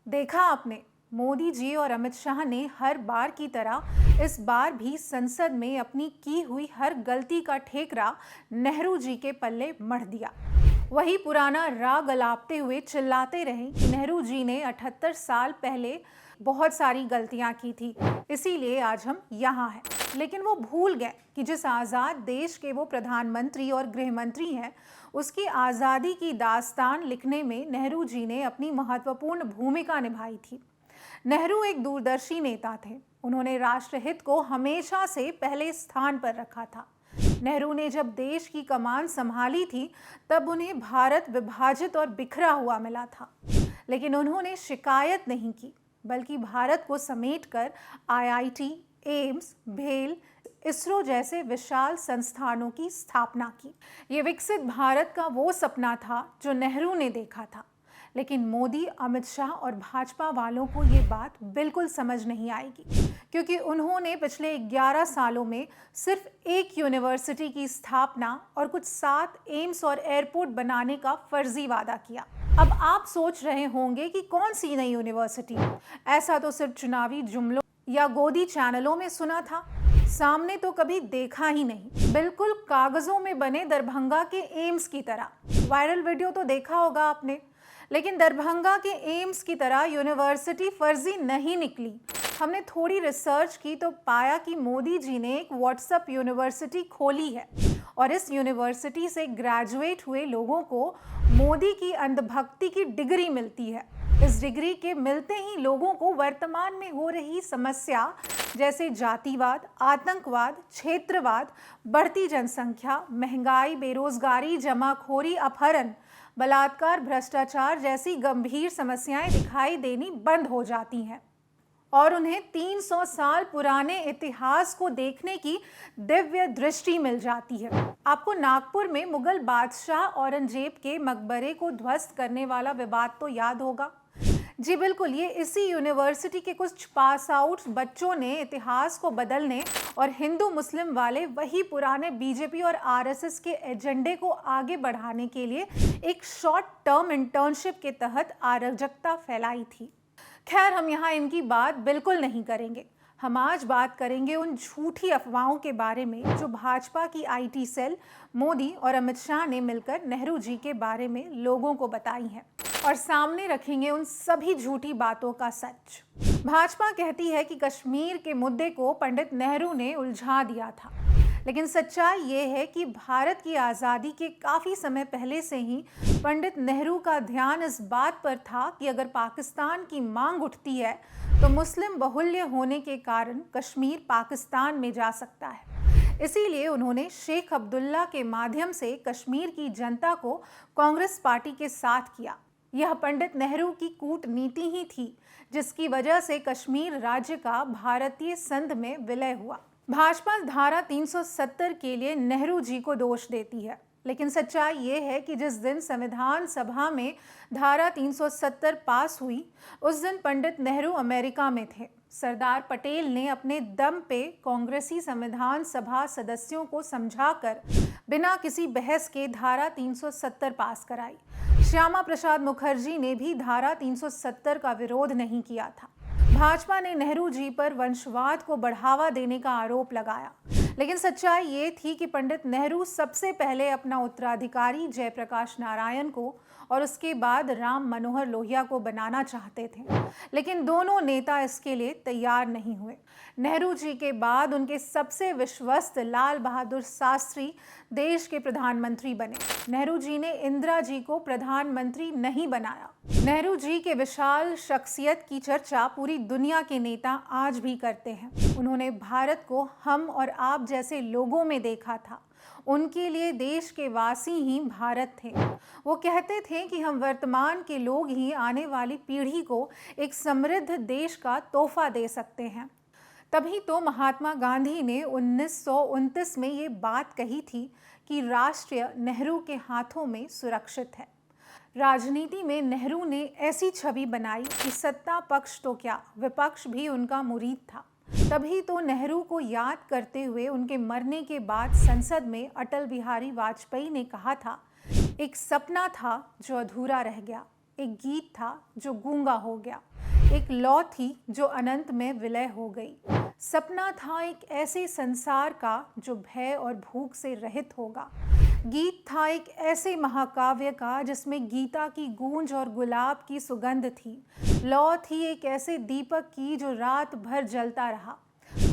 देखा आपने, मोदी जी और अमित शाह ने हर बार की तरह इस बार भी संसद में अपनी की हुई हर गलती का ठेकरा नेहरू जी के पल्ले मढ़ दिया। वही पुराना राग अलापते हुए चिल्लाते रहे कि नेहरू जी ने 78 साल पहले बहुत सारी गलतियां की थी, इसीलिए आज हम यहाँ हैं। लेकिन वो भूल गए कि जिस आज़ाद देश के वो प्रधानमंत्री और गृह मंत्री हैं, उसकी आज़ादी की दास्तान लिखने में नेहरू जी ने अपनी महत्वपूर्ण भूमिका निभाई थी। नेहरू एक दूरदर्शी नेता थे। उन्होंने राष्ट्रहित को हमेशा से पहले स्थान पर रखा था। नेहरू ने जब देश की कमान संभाली थी, तब उन्हें भारत विभाजित और बिखरा हुआ मिला था। लेकिन उन्होंने शिकायत नहीं की, बल्कि भारत को समेटकर आईआईटी, एम्स, भेल, इसरो जैसे विशाल संस्थानों की स्थापना की। ये विकसित भारत का वो सपना था जो नेहरू ने देखा था। लेकिन मोदी, अमित शाह और भाजपा वालों को ये बात बिल्कुल समझ नहीं आएगी, क्योंकि उन्होंने पिछले 11 सालों में सिर्फ एक यूनिवर्सिटी की स्थापना और कुछ 7 एम्स और एयरपोर्ट बनाने का फर्जी वादा किया। अब आप सोच रहे होंगे कि कौन सी नई यूनिवर्सिटी? ऐसा तो सिर्फ चुनावी जुमलों या गोदी चैनलों में सुना था, सामने तो कभी देखा ही नहीं। बिल्कुल कागजों में बने दरभंगा के एम्स की तरह। वायरल वीडियो तो देखा होगा आपने, लेकिन दरभंगा के एम्स की तरह यूनिवर्सिटी फर्जी नहीं निकली। हमने थोड़ी रिसर्च की तो पाया कि मोदी जी ने एक व्हाट्सएप यूनिवर्सिटी खोली है और इस यूनिवर्सिटी से ग्रेजुएट हुए लोगों को मोदी की अंधभक्ति की डिग्री मिलती है। इस डिग्री के मिलते ही लोगों को वर्तमान में हो रही समस्या जैसे जातिवाद, आतंकवाद, क्षेत्रवाद, बढ़ती जनसंख्या, महंगाई, बेरोजगारी, जमाखोरी, अपहरण, बलात्कार, भ्रष्टाचार जैसी गंभीर समस्याएं दिखाई देनी बंद हो जाती हैं और उन्हें 300 साल पुराने इतिहास को देखने की दिव्य दृष्टि मिल जाती है। आपको नागपुर में मुगल बादशाह औरंगजेब के मकबरे को ध्वस्त करने वाला विवाद तो याद होगा। जी बिल्कुल, ये इसी यूनिवर्सिटी के कुछ पास आउट बच्चों ने इतिहास को बदलने और हिंदू मुस्लिम वाले वही पुराने बीजेपी और आरएसएस के एजेंडे को आगे बढ़ाने के लिए एक शॉर्ट टर्म इंटर्नशिप के तहत अराजकता फैलाई थी। खैर, हम यहाँ इनकी बात बिल्कुल नहीं करेंगे। हम आज बात करेंगे उन झूठी अफवाहों के बारे में जो भाजपा की आईटी सेल, मोदी और अमित शाह ने मिलकर नेहरू जी के बारे में लोगों को बताई हैं, और सामने रखेंगे उन सभी झूठी बातों का सच। भाजपा कहती है कि कश्मीर के मुद्दे को पंडित नेहरू ने उलझा दिया था, लेकिन सच्चाई ये है कि भारत की आज़ादी के काफ़ी समय पहले से ही पंडित नेहरू का ध्यान इस बात पर था कि अगर पाकिस्तान की मांग उठती है तो मुस्लिम बहुल्य होने के कारण कश्मीर पाकिस्तान में जा सकता है। इसीलिए उन्होंने शेख अब्दुल्ला के माध्यम से कश्मीर की जनता को कांग्रेस पार्टी के साथ किया। यह पंडित नेहरू की कूटनीति ही थी जिसकी वजह से कश्मीर राज्य का भारतीय संघ में विलय हुआ। भाजपा धारा 370 के लिए नेहरू जी को दोष देती है, लेकिन सच्चाई ये है कि जिस दिन संविधान सभा में धारा 370 पास हुई, उस दिन पंडित नेहरू अमेरिका में थे। सरदार पटेल ने अपने दम पे कांग्रेसी संविधान सभा सदस्यों को समझाकर बिना किसी बहस के धारा 370 पास कराई। श्यामा प्रसाद मुखर्जी ने भी धारा 370 का विरोध नहीं किया था। भाजपा ने नेहरू जी पर वंशवाद को बढ़ावा देने का आरोप लगाया, लेकिन सच्चाई ये थी कि पंडित नेहरू सबसे पहले अपना उत्तराधिकारी जयप्रकाश नारायण को और उसके बाद राम मनोहर लोहिया को बनाना चाहते थे, लेकिन दोनों नेता इसके लिए तैयार नहीं हुए। नेहरू जी के बाद उनके सबसे विश्वस्त लाल बहादुर शास्त्री देश के प्रधानमंत्री बने। नेहरू जी ने इंदिरा जी को प्रधानमंत्री नहीं बनाया। नेहरू जी के विशाल शख्सियत की चर्चा पूरी दुनिया के नेता आज भी करते हैं। उन्होंने भारत को हम और आप जैसे लोगों में देखा था। उनके लिए देश के वासी ही भारत थे। वो कहते थे कि हम वर्तमान के लोग ही आने वाली पीढ़ी को एक समृद्ध देश का तोहफा दे सकते हैं। तभी तो महात्मा गांधी ने 1929 में ये बात कही थी कि राष्ट्र नेहरू के हाथों में सुरक्षित है। राजनीति में नेहरू ने ऐसी छवि बनाई कि सत्ता पक्ष तो क्या, विपक्ष भी उनका मुरीद था। तभी तो नेहरू को याद करते हुए उनके मरने के बाद संसद में अटल बिहारी वाजपेयी ने कहा था, एक सपना था जो अधूरा रह गया, एक गीत था जो गूंगा हो गया। एक लौ थी जो अनंत में विलय हो गई। सपना था एक ऐसे संसार का जो भय और भूख से रहित होगा। गीत था एक ऐसे महाकाव्य का जिसमें गीता की गूंज और गुलाब की सुगंध थी। लौ थी एक ऐसे दीपक की जो रात भर जलता रहा,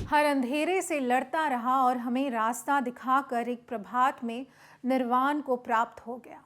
हर अंधेरे से लड़ता रहा और हमें रास्ता दिखाकर एक प्रभात में निर्वाण को प्राप्त हो गया।